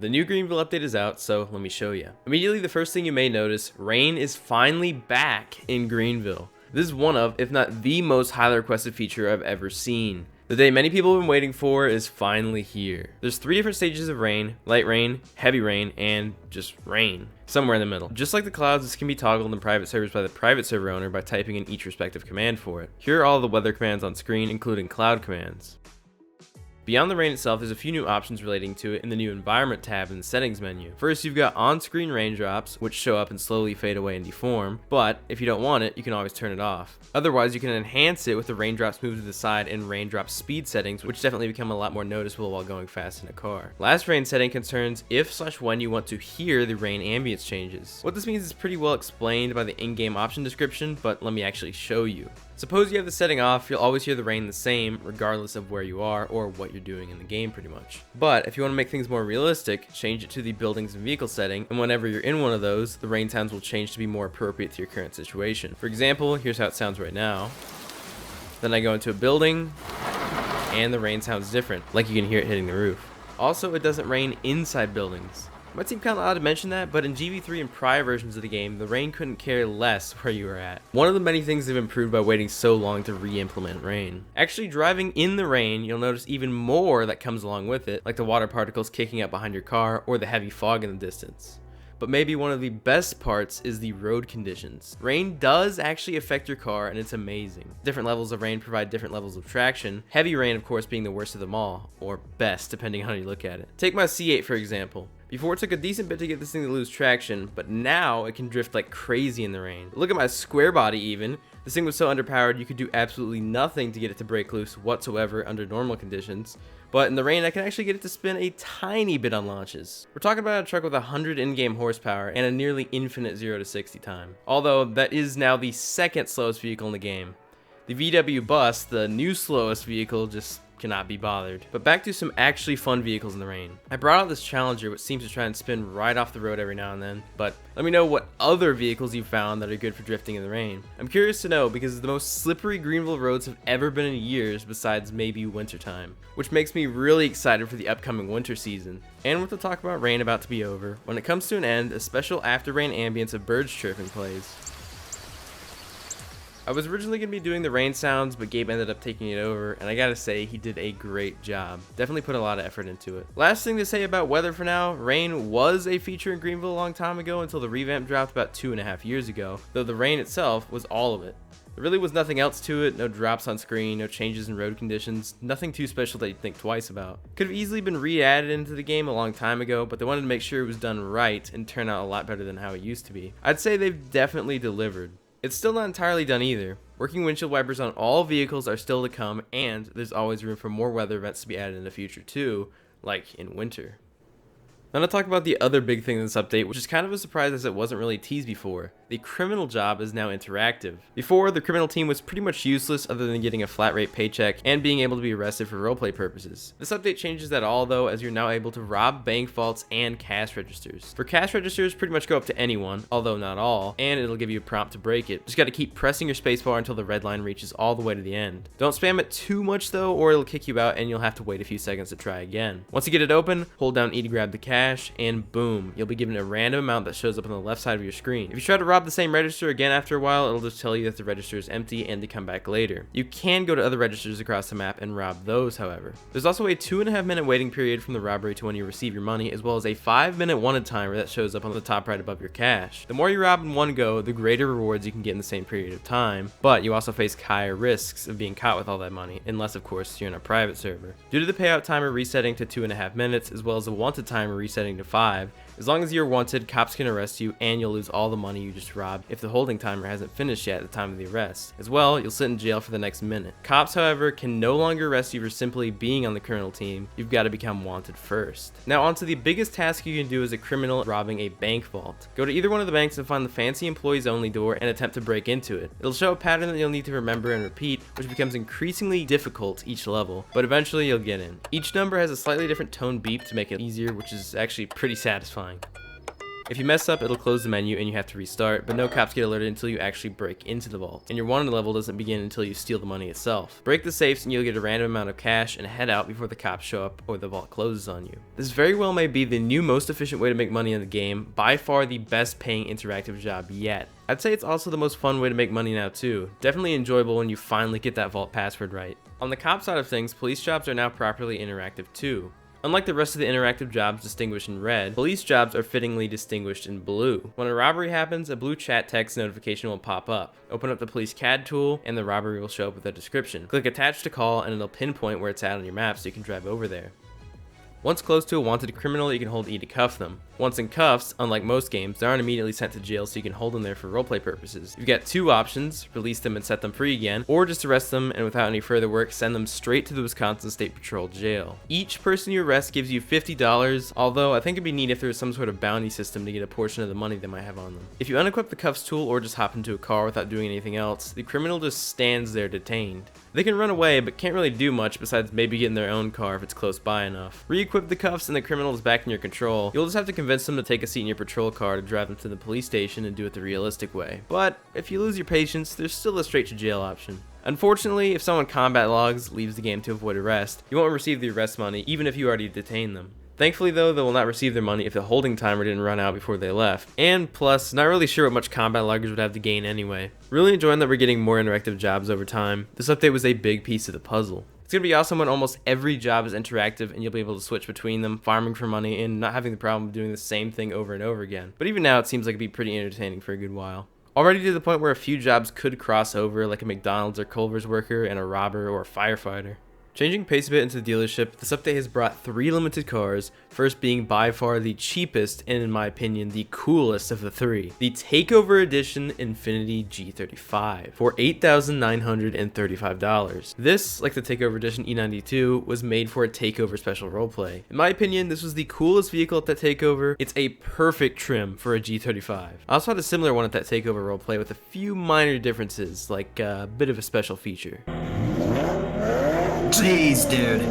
The new Greenville update is out, so let me show you. Immediately, the first thing you may notice, rain is finally back in Greenville. This is one of, if not the most highly requested feature I've ever seen. The day many people have been waiting for is finally here. There's 3 different stages of rain: light rain, heavy rain, and just rain. Somewhere in the middle. Just like the clouds, this can be toggled in private servers by the private server owner by typing in each respective command for it. Here are all the weather commands on screen, including cloud commands. Beyond the rain itself, there's a few new options relating to it in the new environment tab in the settings menu. First, you've got on-screen raindrops, which show up and slowly fade away and deform, but if you don't want it, you can always turn it off. Otherwise, you can enhance it with the raindrops moved to the side and raindrop speed settings, which definitely become a lot more noticeable while going fast in a car. Last rain setting concerns if/when you want to hear the rain ambience changes. What this means is pretty well explained by the in-game option description, but let me actually show you. Suppose you have the setting off, you'll always hear the rain the same regardless of where you are or what you're doing in the game pretty much. But if you want to make things more realistic, change it to the buildings and vehicle setting, and whenever you're in one of those, the rain sounds will change to be more appropriate to your current situation. For example, here's how it sounds right now. Then I go into a building, and the rain sounds different, like you can hear it hitting the roof. Also, it doesn't rain inside buildings. It might seem kind of odd to mention that, but in GV3 and prior versions of the game, the rain couldn't care less where you were at. One of the many things they've improved by waiting so long to re-implement rain. Actually driving in the rain, you'll notice even more that comes along with it, like the water particles kicking up behind your car or the heavy fog in the distance. But maybe one of the best parts is the road conditions. Rain does actually affect your car, and it's amazing. Different levels of rain provide different levels of traction, heavy rain of course being the worst of them all, or best depending on how you look at it. Take my C8 for example. Before, it took a decent bit to get this thing to lose traction, but now it can drift like crazy in the rain. Look at my square body even. This thing was so underpowered you could do absolutely nothing to get it to break loose whatsoever under normal conditions. But in the rain, I can actually get it to spin a tiny bit on launches. We're talking about a truck with 100 in-game horsepower and a nearly infinite 0 to 60 time. Although that is now the second slowest vehicle in the game. The VW Bus, the new slowest vehicle, just cannot be bothered. But back to some actually fun vehicles in the rain. I brought out this Challenger, which seems to try and spin right off the road every now and then, but let me know what other vehicles you found that are good for drifting in the rain. I'm curious to know because it's the most slippery Greenville roads have ever been in years besides maybe wintertime, which makes me really excited for the upcoming winter season. And with the talk about rain about to be over, when it comes to an end, a special after rain ambience of birds chirping plays. I was originally going to be doing the rain sounds, but Gabe ended up taking it over, and I gotta say, he did a great job. Definitely put a lot of effort into it. Last thing to say about weather for now, rain was a feature in Greenville a long time ago until the revamp dropped about 2.5 years ago, though the rain itself was all of it. There really was nothing else to it, no drops on screen, no changes in road conditions, nothing too special that you'd think twice about. Could have easily been re-added into the game a long time ago, but they wanted to make sure it was done right and turn out a lot better than how it used to be. I'd say they've definitely delivered. It's still not entirely done either. Working windshield wipers on all vehicles are still to come, and there's always room for more weather events to be added in the future too, like in winter. Now to talk about the other big thing in this update, which is kind of a surprise as it wasn't really teased before. The criminal job is now interactive. Before, the criminal team was pretty much useless other than getting a flat rate paycheck and being able to be arrested for roleplay purposes. This update changes that all though, as you're now able to rob bank vaults and cash registers. For cash registers, pretty much go up to anyone, although not all, and it'll give you a prompt to break it. Just gotta keep pressing your spacebar until the red line reaches all the way to the end. Don't spam it too much though, or it'll kick you out and you'll have to wait a few seconds to try again. Once you get it open, hold down E to grab the cash, and boom, you'll be given a random amount that shows up on the left side of your screen. If you try to rob the same register again after a while, it'll just tell you that the register is empty and to come back later. You can go to other registers across the map and rob those, however. There's also a 2.5 minute waiting period from the robbery to when you receive your money, as well as a 5-minute wanted timer that shows up on the top right above your cash. The more you rob in one go, the greater rewards you can get in the same period of time, but you also face higher risks of being caught with all that money, unless of course you're in a private server. Due to the payout timer resetting to 2.5 minutes, as well as the wanted timer resetting to 5, as long as you're wanted, cops can arrest you and you'll lose all the money you just robbed if the holding timer hasn't finished yet at the time of the arrest. As well, you'll sit in jail for the next minute. Cops, however, can no longer arrest you for simply being on the criminal team. You've got to become wanted first. Now onto the biggest task you can do as a criminal robbing a bank vault. Go to either one of the banks and find the fancy employees only door and attempt to break into it. It'll show a pattern that you'll need to remember and repeat, which becomes increasingly difficult each level, but eventually you'll get in. Each number has a slightly different tone beep to make it easier, which is actually pretty satisfying. If you mess up, it'll close the menu and you have to restart, but no cops get alerted until you actually break into the vault. And your wanted level doesn't begin until you steal the money itself. Break the safes and you'll get a random amount of cash and head out before the cops show up or the vault closes on you. This very well may be the new most efficient way to make money in the game, by far the best paying interactive job yet. I'd say it's also the most fun way to make money now too. Definitely enjoyable when you finally get that vault password right. On the cop side of things, police jobs are now properly interactive too. Unlike the rest of the interactive jobs distinguished in red, police jobs are fittingly distinguished in blue. When a robbery happens, a blue chat text notification will pop up. Open up the police CAD tool and the robbery will show up with a description. Click attach to call and it'll pinpoint where it's at on your map so you can drive over there. Once close to a wanted criminal, you can hold E to cuff them. Once in cuffs, unlike most games, they aren't immediately sent to jail so you can hold them there for roleplay purposes. You've got two options: release them and set them free again, or just arrest them and without any further work, send them straight to the Wisconsin State Patrol jail. Each person you arrest gives you $50, although I think it'd be neat if there was some sort of bounty system to get a portion of the money they might have on them. If you unequip the cuffs tool or just hop into a car without doing anything else, the criminal just stands there detained. They can run away, but can't really do much besides maybe get in their own car if it's close by enough. Re-equip the cuffs and the criminal is back in your control. You'll just have to convince them to take a seat in your patrol car to drive them to the police station and do it the realistic way. But if you lose your patience, there's still a straight to jail option. Unfortunately, if someone combat logs, leaves the game to avoid arrest, you won't receive the arrest money even if you already detained them. Thankfully though, they will not receive their money if the holding timer didn't run out before they left. And plus, not really sure what much combat loggers would have to gain anyway. Really enjoying that we're getting more interactive jobs over time. This update was a big piece of the puzzle. It's going to be awesome when almost every job is interactive and you'll be able to switch between them, farming for money, and not having the problem of doing the same thing over and over again. But even now, it seems like it'd be pretty entertaining for a good while. Already to the point where a few jobs could cross over, like a McDonald's or Culver's worker and a robber or a firefighter. Changing pace a bit into the dealership, this update has brought 3 limited cars, first being by far the cheapest and in my opinion the coolest of the 3. The Takeover Edition Infiniti G35 for $8,935. This, like the Takeover Edition E92, was made for a takeover special roleplay. In my opinion, this was the coolest vehicle at that takeover. It's a perfect trim for a G35. I also had a similar one at that takeover roleplay with a few minor differences, like a bit of a special feature. Jeez, dude.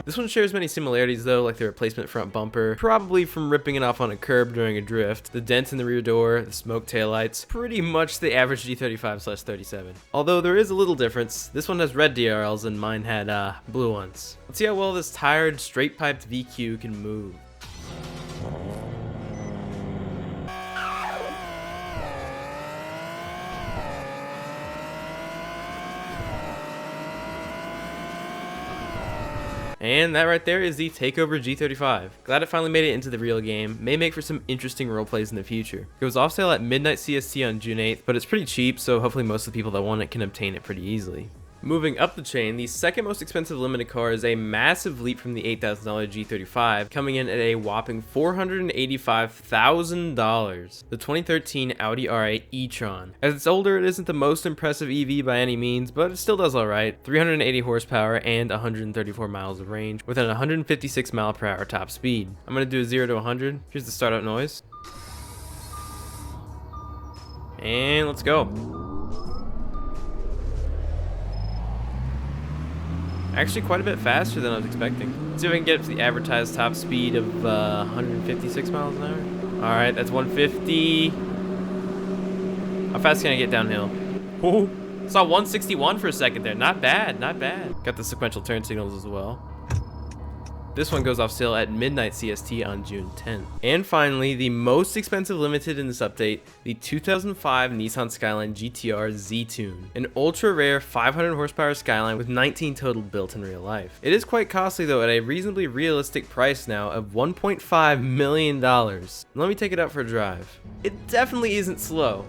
This one shares many similarities though, like the replacement front bumper, probably from ripping it off on a curb during a drift, the dent in the rear door, the smoke taillights, pretty much the average G35/37. Although there is a little difference, this one has red DRLs and mine had blue ones. Let's see how well this tired, straight-piped VQ can move. And that right there is the Takeover G35. Glad it finally made it into the real game. May make for some interesting roleplays in the future. It was off sale at midnight CST on June 8th, but it's pretty cheap, so hopefully most of the people that want it can obtain it pretty easily. Moving up the chain, the second most expensive limited car is a massive leap from the $8,000 G35, coming in at a whopping $485,000. The 2013 Audi R8 e-tron. As it's older, it isn't the most impressive EV by any means, but it still does alright. 380 horsepower and 134 miles of range, with an 156 mile/hour top speed. I'm going to do a 0 to 100. Here's the startup noise. And let's go. Actually quite a bit faster than I was expecting. Let's see if I can get up to the advertised top speed of 156 miles an hour. Alright, that's 150. How fast can I get downhill? Oh, saw 161 for a second there. Not bad, not bad. Got the sequential turn signals as well. This one goes off sale at midnight CST on June 10th. And finally, the most expensive limited in this update, the 2005 Nissan Skyline GTR Z-Tune, an ultra rare 500 horsepower Skyline with 19 total built in real life. It is quite costly though, at a reasonably realistic price now of $1.5 million. Let me take it out for a drive. It definitely isn't slow.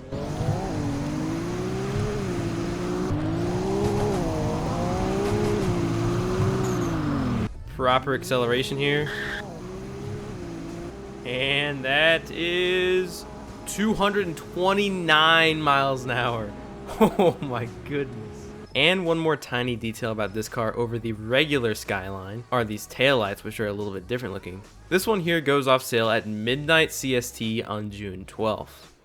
Proper acceleration here, and that is 229 miles an hour. Oh my goodness. And one more tiny detail about this car over the regular Skyline are these taillights, which are a little bit different looking. This one here goes off sale at midnight CST on June 12th.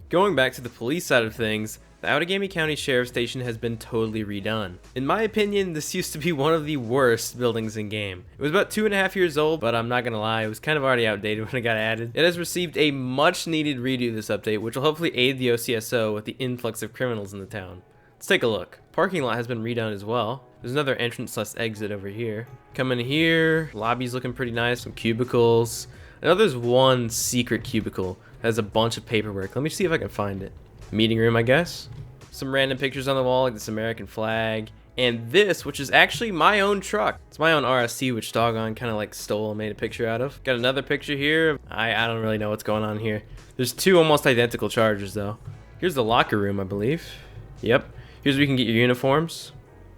Going back to the police side of things, The Outagamie County Sheriff Station has been totally redone. In my opinion, this used to be one of the worst buildings in game. It was about 2.5 years old, but I'm not gonna lie, it was kind of already outdated when it got added. It has received a much needed redo this update, which will hopefully aid the OCSO with the influx of criminals in the town. Let's take a look. Parking lot has been redone as well. There's another entrance / exit over here. Come in here, lobby's looking pretty nice, some cubicles. I know there's one secret cubicle that has a bunch of paperwork. Let me see if I can find it. Meeting room, I guess. Some random pictures on the wall, like this American flag. And this, which is actually my own truck. It's my own RST, which Doggone kind of like stole and made a picture out of. Got another picture here. I don't really know what's going on here. There's two almost identical Chargers, though. Here's the locker room, I believe. Yep. Here's where you can get your uniforms.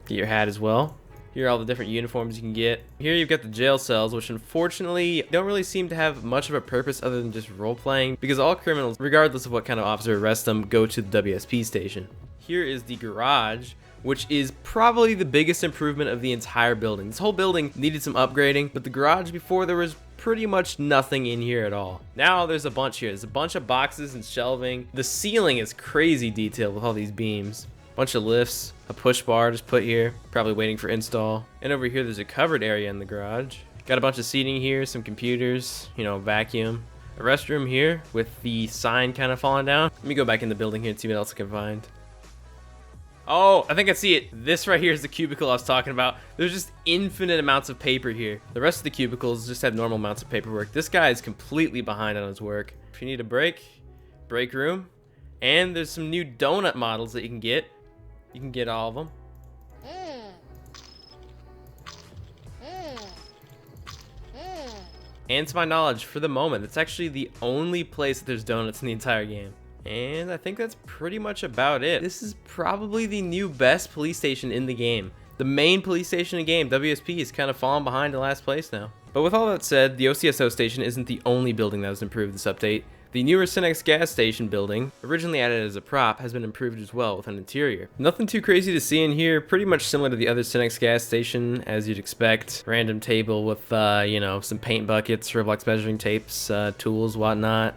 Get your hat as well. Here are all the different uniforms you can get. Here you've got the jail cells, which unfortunately don't really seem to have much of a purpose other than just role-playing, because all criminals, regardless of what kind of officer arrests them, go to the WSP station. Here is the garage, which is probably the biggest improvement of the entire building. This whole building needed some upgrading, but the garage before, there was pretty much nothing in here at all. Now there's a bunch here. There's a bunch of boxes and shelving. The ceiling is crazy detailed with all these beams. Bunch of lifts, a push bar just put here, probably waiting for install. And over here there's a covered area in the garage. Got a bunch of seating here, some computers, you know, vacuum. A restroom here with the sign kind of falling down. Let me go back in the building here and see what else I can find. Oh, I think I see it. This right here is the cubicle I was talking about. There's just infinite amounts of paper here. The rest of the cubicles just have normal amounts of paperwork. This guy is completely behind on his work. If you need a break room. And there's some new donut models that you can get. You can get all of them. And to my knowledge, for the moment, it's actually the only place that there's donuts in the entire game. And I think that's pretty much about it. This is probably the new best police station in the game. The main police station in the game, WSP, is kind of falling behind in last place now. But with all that said, the OCSO station isn't the only building that was improved this update. The newer Cinex gas station building, originally added as a prop, has been improved as well with an interior. Nothing too crazy to see in here, pretty much similar to the other Cinex gas station as you'd expect. Random table with, you know, some paint buckets, Roblox measuring tapes, tools, whatnot,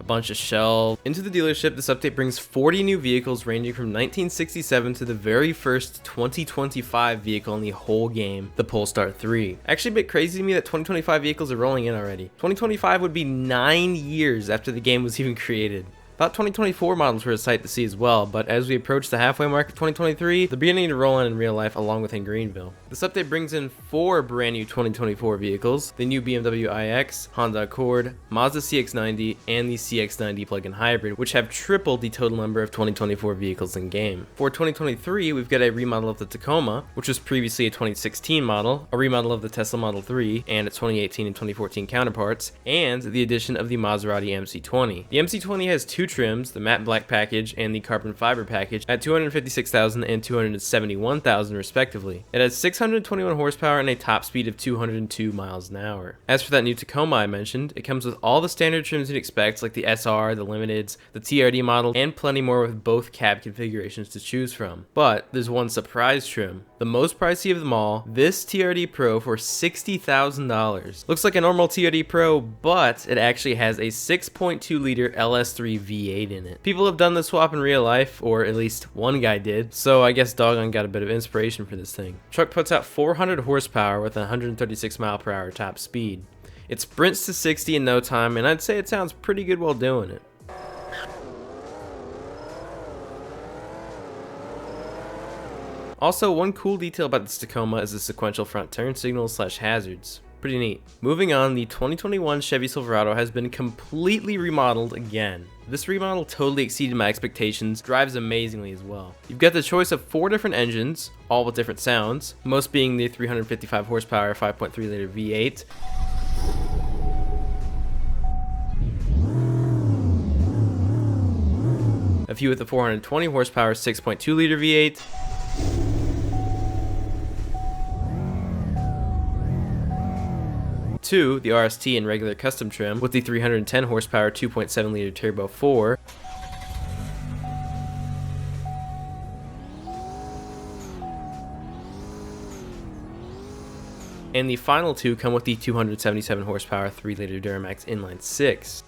a bunch of shelves. Into the dealership, this update brings 40 new vehicles ranging from 1967 to the very first 2025 vehicle in the whole game, the Polestar 3. Actually a bit crazy to me that 2025 vehicles are rolling in already. 2025 would be 9 years after the game was even created. Thought 2024 models were a sight to see as well, but as we approach the halfway mark of 2023, they're beginning to roll in real life along within Greenville. This update brings in 4 brand new 2024 vehicles, the new BMW iX, Honda Accord, Mazda CX-90, and the CX-90 plug-in hybrid, which have tripled the total number of 2024 vehicles in game. For 2023, we've got a remodel of the Tacoma, which was previously a 2016 model, a remodel of the Tesla Model 3 and its 2018 and 2014 counterparts, and the addition of the Maserati MC20. The MC20 has 2 trims, the matte black package and the carbon fiber package, at 256,000 and 271,000 respectively. It has 621 horsepower and a top speed of 202 miles an hour. As for that new Tacoma I mentioned, it comes with all the standard trims you'd expect, like the SR, the Limiteds, the TRD model, and plenty more with both cab configurations to choose from. But there's one surprise trim, the most pricey of them all, this TRD Pro for $60,000. Looks like a normal TRD Pro, but it actually has a 6.2 liter LS3 V8 in it. People have done the swap in real life, or at least one guy did, so I guess Doggone got a bit of inspiration for this thing. Truck puts out 400 horsepower with a 136 mile per hour top speed. It sprints to 60 in no time, and I'd say it sounds pretty good while doing it. Also, one cool detail about this Tacoma is the sequential front turn signals / hazards. Pretty neat. Moving on, the 2021 Chevy Silverado has been completely remodeled again. This remodel totally exceeded my expectations, drives amazingly as well. You've got the choice of 4 different engines, all with different sounds, most being the 355 horsepower 5.3 liter V8. A few with the 420 horsepower 6.2 liter V8. Two, the RST in regular custom trim with the 310 horsepower 2.7 liter turbo 4. And the final 2 come with the 277 horsepower 3 liter Duramax inline 6.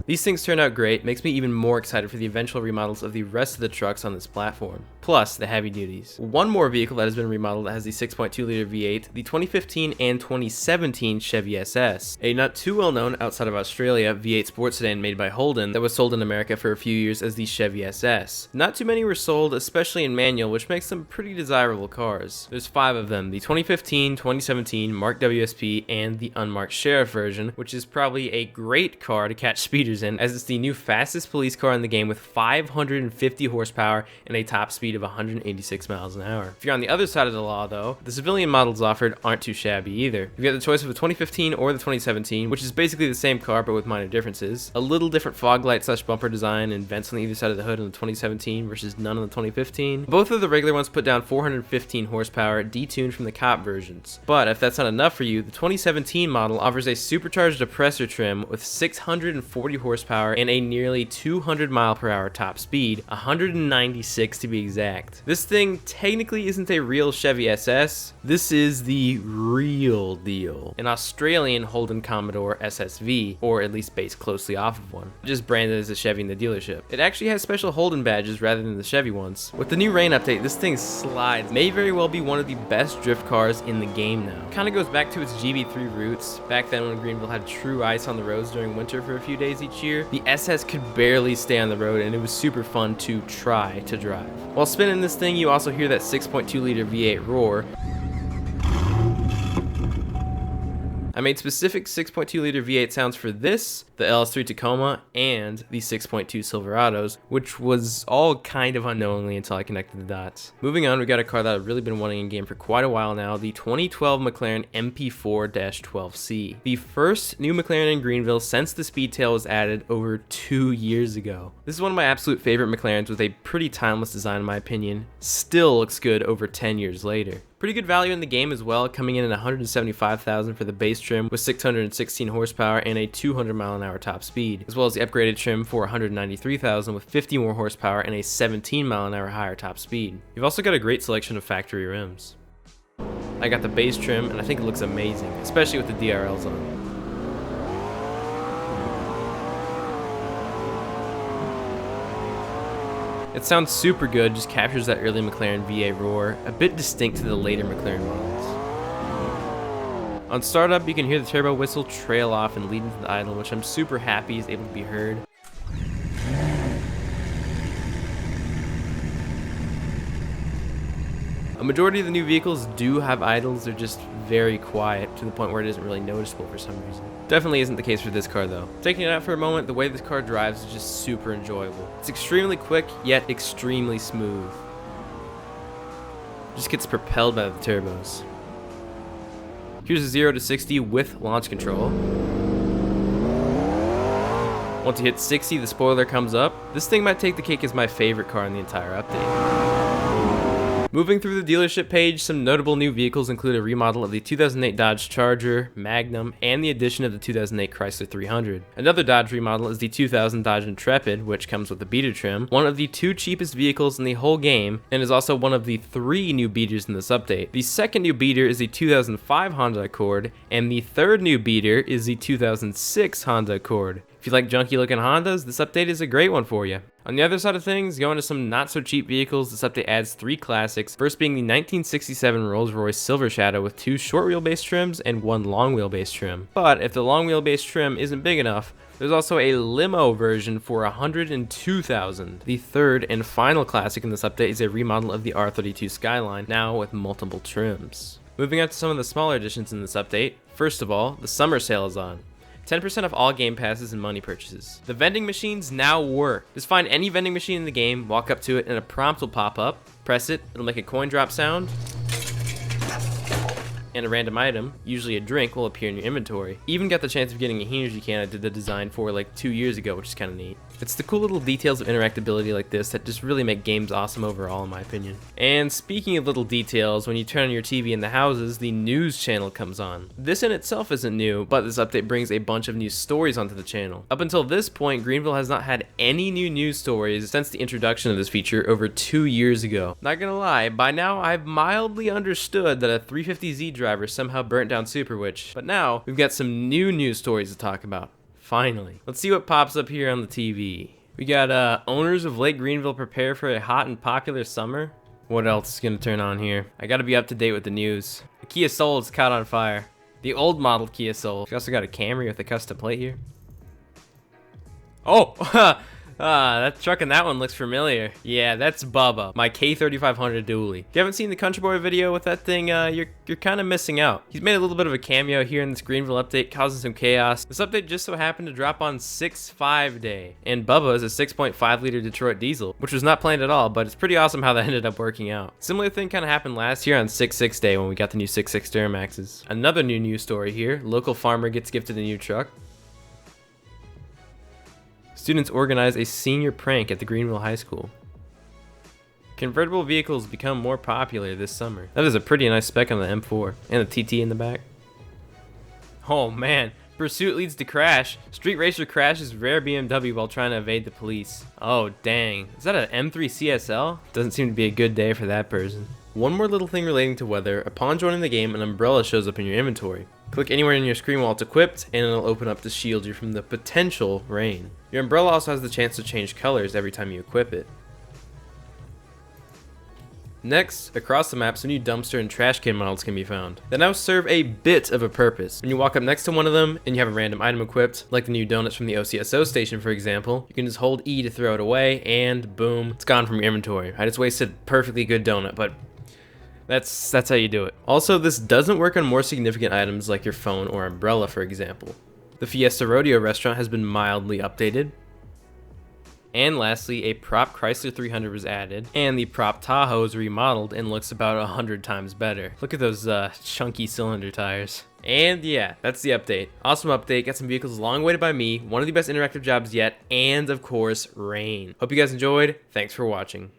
These things turn out great, makes me even more excited for the eventual remodels of the rest of the trucks on this platform, plus the heavy duties. One more vehicle that has been remodeled that has the 6.2 liter V8, the 2015 and 2017 Chevy SS, a not too well known outside of Australia V8 sports sedan made by Holden that was sold in America for a few years as the Chevy SS. Not too many were sold, especially in manual, which makes them pretty desirable cars. There's 5 of them, the 2015, 2017, marked WSP, and the unmarked Sheriff version, which is probably a great car to catch speeders in, as it's the new fastest police car in the game with 550 horsepower and a top speed of 186 miles an hour. If you're on the other side of the law though, the civilian models offered aren't too shabby either. You've got the choice of the 2015 or the 2017, which is basically the same car but with minor differences. A little different fog light / bumper design and vents on either side of the hood in the 2017 versus none on the 2015. Both of the regular ones put down 415 horsepower, detuned from the cop versions. But if that's not enough for you, the 2017 model offers a supercharged depressor trim with 640 horsepower and a nearly 200 mph top speed, 196 to be exact. This thing technically isn't a real Chevy SS, this is the real deal. An Australian Holden Commodore SSV, or at least based closely off of one, just branded as a Chevy in the dealership. It actually has special Holden badges rather than the Chevy ones. With the new rain update, this thing slides. May very well be one of the best drift cars in the game now. Kinda goes back to its GB3 roots. Back then when Greenville had true ice on the roads during winter for a few days each year, the SS could barely stay on the road and it was super fun to try to drive. While spinning this thing, you also hear that 6.2 liter V8 roar. I made specific 6.2 liter V8 sounds for this, the LS3 Tacoma, and the 6.2 Silverados, which was all kind of unknowingly until I connected the dots. Moving on, we got a car that I've really been wanting in game for quite a while now, the 2012 McLaren MP4-12C. The first new McLaren in Greenville since the Speedtail was added over 2 years ago. This is one of my absolute favorite McLarens with a pretty timeless design in my opinion. Still looks good over 10 years later. Pretty good value in the game as well, coming in at $175,000 for the base trim with 616 horsepower and a 200 mph top speed, as well as the upgraded trim for $193,000 with 50 more horsepower and a 17 mph higher top speed. You've also got a great selection of factory rims. I got the base trim and I think it looks amazing, especially with the DRLs on. It sounds super good, just captures that early McLaren V8 roar, a bit distinct to the later McLaren models. On startup, you can hear the turbo whistle trail off and lead into the idle, which I'm super happy is able to be heard. A majority of the new vehicles do have idles, they're just very quiet to the point where it isn't really noticeable for some reason. Definitely isn't the case for this car though. Taking it out for a moment, the way this car drives is just super enjoyable. It's extremely quick, yet extremely smooth. Just gets propelled by the turbos. Here's a 0 to 60 with launch control. Once you hit 60, the spoiler comes up. This thing might take the cake as my favorite car in the entire update. Moving through the dealership page, some notable new vehicles include a remodel of the 2008 Dodge Charger, Magnum, and the addition of the 2008 Chrysler 300. Another Dodge remodel is the 2000 Dodge Intrepid, which comes with a beater trim, one of the 2 cheapest vehicles in the whole game, and is also one of the 3 new beaters in this update. The second new beater is the 2005 Honda Accord, and the third new beater is the 2006 Honda Accord. If you like junky looking Hondas, this update is a great one for you. On the other side of things, going to some not so cheap vehicles, this update adds 3 classics, first being the 1967 Rolls-Royce Silver Shadow with 2 short wheelbase trims and 1 long wheelbase trim. But if the long wheelbase trim isn't big enough, there's also a limo version for $102,000. The third and final classic in this update is a remodel of the R32 Skyline, now with multiple trims. Moving on to some of the smaller additions in this update, first of all, the summer sale is on. 10% off all game passes and money purchases. The vending machines now work. Just find any vending machine in the game, walk up to it, and a prompt will pop up. Press it, it'll make a coin drop sound, and a random item, usually a drink, will appear in your inventory. Even got the chance of getting a energy can I did the design for like 2 years ago, which is kind of neat. It's the cool little details of interactability like this that just really make games awesome overall, in my opinion. And speaking of little details, when you turn on your TV in the houses, the news channel comes on. This in itself isn't new, but this update brings a bunch of new stories onto the channel. Up until this point, Greenville has not had any new news stories since the introduction of this feature over 2 years ago. Not gonna lie, by now I've mildly understood that a 350Z driver somehow burnt down Super Witch, but now we've got some new news stories to talk about. Finally. Let's see what pops up here on the TV. We got owners of Lake Greenville prepare for a hot and popular summer. What else is gonna turn on here? I gotta be up to date with the news. The Kia Soul is caught on fire. The old model Kia Soul. We also got a Camry with a custom plate here. Oh, that truck in that one looks familiar. Yeah, that's Bubba, my K3500 dually. If you haven't seen the Country Boy video with that thing, you're kind of missing out. He's made a little bit of a cameo here in this Greenville update, causing some chaos. This update just so happened to drop on 6.5 day, and Bubba is a 6.5 liter Detroit diesel, which was not planned at all, but it's pretty awesome how that ended up working out. Similar thing kind of happened last year on 6.6 day when we got the new 6.6 Duramaxes. Another new news story here. Local farmer gets gifted a new truck. Students organize a senior prank at the Greenville High School. Convertible vehicles become more popular this summer. That is a pretty nice spec on the M4 and the TT in the back. Oh man, pursuit leads to crash. Street racer crashes rare BMW while trying to evade the police. Oh dang, is that an M3 CSL? Doesn't seem to be a good day for that person. One more little thing relating to weather. Upon joining the game, an umbrella shows up in your inventory. Click anywhere in your screen while it's equipped, and it'll open up to shield you from the potential rain. Your umbrella also has the chance to change colors every time you equip it. Next, across the map, some new dumpster and trash can models can be found that now serve a bit of a purpose. When you walk up next to one of them and you have a random item equipped, like the new donuts from the OCSO station for example, you can just hold E to throw it away and boom, it's gone from your inventory. I just wasted a perfectly good donut, but that's how you do it. Also, this doesn't work on more significant items like your phone or umbrella, for example. The Fiesta Rodeo restaurant has been mildly updated. And lastly, a prop Chrysler 300 was added, and the prop Tahoe is remodeled and looks about 100 times better. Look at those chunky cylinder tires. And yeah, that's the update. Awesome update, got some vehicles long awaited by me, one of the best interactive jobs yet, and of course, rain. Hope you guys enjoyed, thanks for watching.